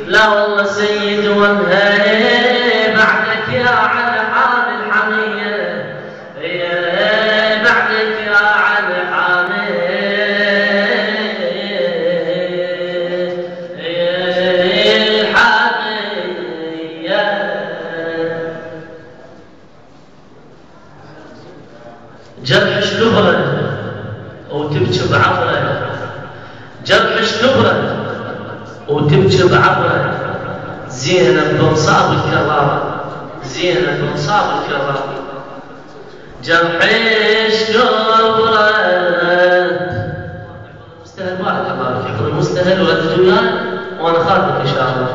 لا والله سيد والهي بعدك يا على حال الحمية، بعدك يا على حال جرح شلبرة وتبكي بعبرة، جرح شلبرة وتبكي بعبرة، زينب بنصاب الكرار، زينب بنصاب الكرار، جرح شلبرة مستهل بارك الله فيك، المستهل وردت وياي وانا خاطبك ان شاء الله.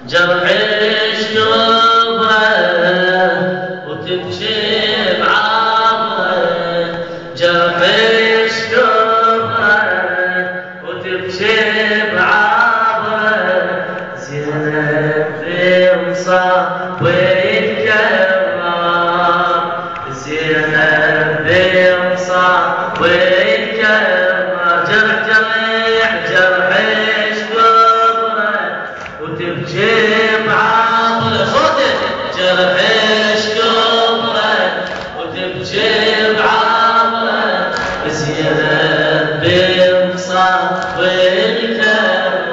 جرح شلبرة وتبكي جرح شلبرة وتبكي بعبرة، زينب بنصاب ويتكرر، زينب بنصاب ويتكرر، جرح شلبرة وتبكي بعبرة، صوتك جرح شلبرة وتبكي بعبرة، زينب بنصاب ويتكرر،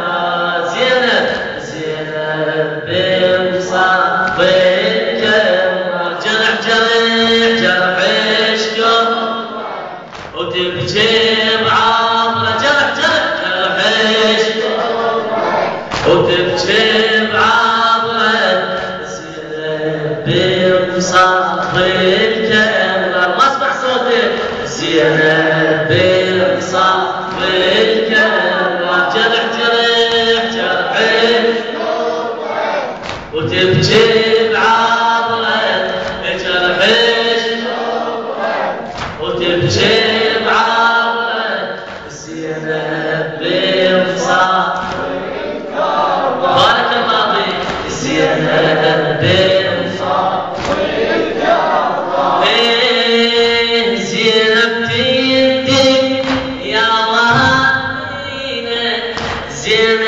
زينب بنصاب ويتكرر، جرح شلبرة وتبكي بعبرة، جرح وتبكي بعبرة، زينب بنصاب ويتكرر، ما اسمع صوتك، زينب بنصاب ويتكرر، جرح وتبكي بعبرة، جرح وتبكي بعبرة، زينب بنصاب بارك الله فيك، زينب بنصاب زينب تندب يا والينا، زينب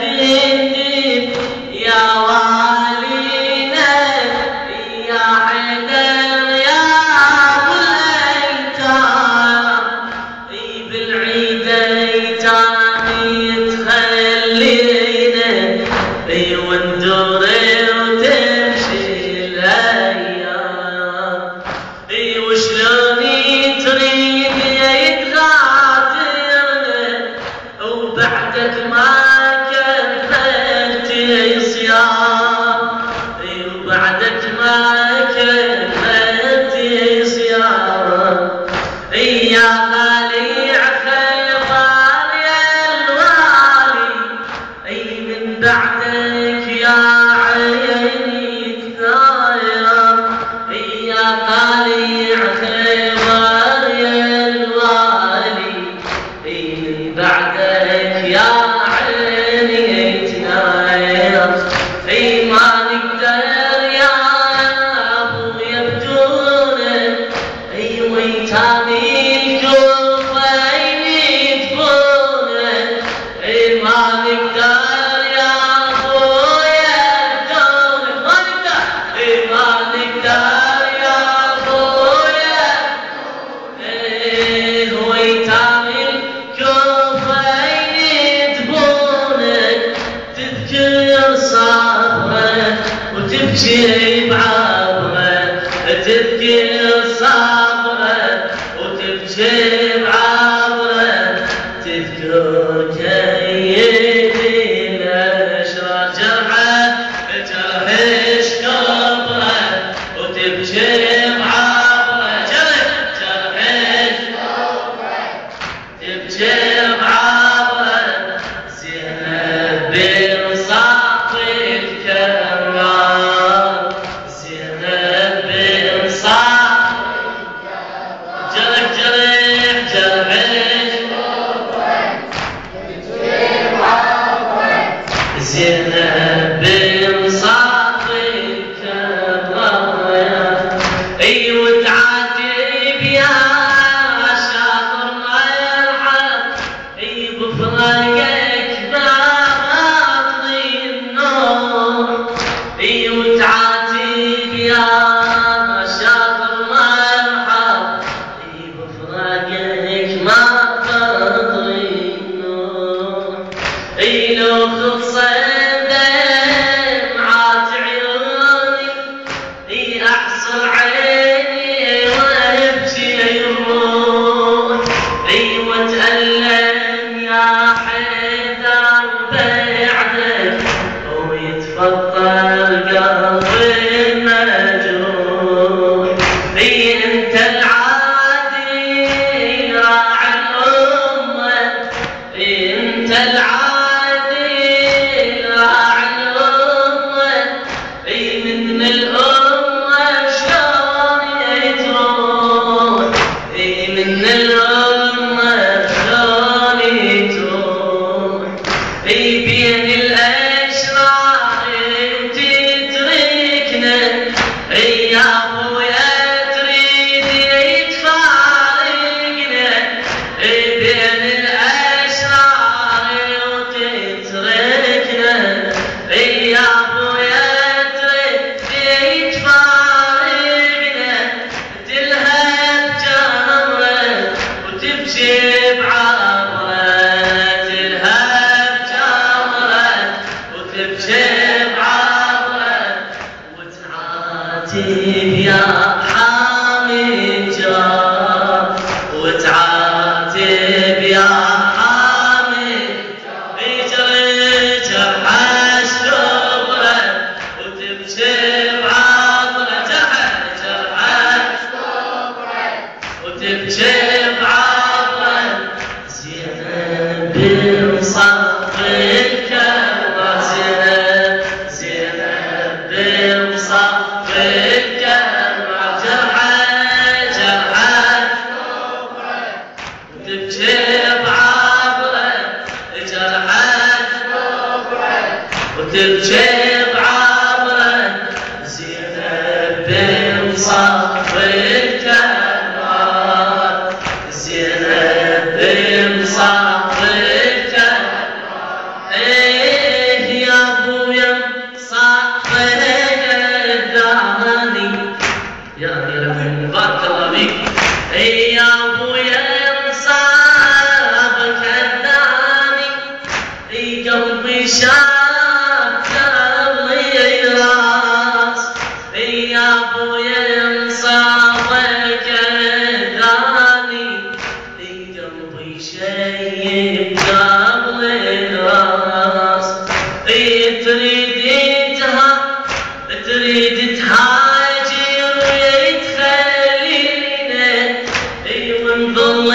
تندب يا والينا، يا حيدر يا ابو الايتام، بالعيد ايتام يتخلينا، وندور وتمشي الايام، وشلون تريد يتغادرنا، وبعدك ما كملت صيام، وبعدك ما كملت صيام، يا طالع خيبر يا الوالي، من بعدك يا عيني تنايم، يا طالع خيبر يا الوالي، من بعدك يا عيني تنايم، ما نقدر يا ابويا بدونك، ويتامي الكوفين يدفونك، ما نقدر يا ابويا بدونك، ما نقدر يا ابويا، ويتامي الكوفين يدفونك، تذكر صبرك وتبكي بعبرك، تذكر صبرك وتبكي بعبرك، تذكر جيدي الاشرار، جرح شلبرة وتبكي بعبرك، تبكي بعبرك، زينب بنصاب الكرار، زينب بنصاب جرح زينب بنصاب الكرار، وتعاتب يا شاطر ما يرحم، بفرقك ما لو خلصت دمعات عيوني احصر عيني وابكي يروح واتألم يا حيدر بعدك ويتفطر قلبي المجروح انت العادي راعي الأمة انت العادي راعي الأمة من الأمة شلون تروح من الأمة شلون تروح بين الأشرار تتركنا يا أبويا تريد تفارقنا بين الأشرار وتتركنا يا أبويا تريد تفارقنا تلهب جمرة وتبكي بعبرة تلهب جمرة وتبكي بعبرة وتعاتب يا حامي جار وتعاتب يا حامي يجري جرحش كبره وتبكي بعبره جرحش كبره وتبكي بعبره زينب بصف الكعبة زينب بصف الكعبة جرحش وتبكي بعبره جرحش وتبكي بعبره زينب بصف الكعبة زينب بصف الكعبة يا ابويا صفك الدهاني يا أمير بارك الله فيك يا ابويا صابك الدهاني قلبي شاب قبلي راس يا ابويا صابك الدهاني قلبي شيب قبلي راس تريد تهاجر وتخلينا ونظل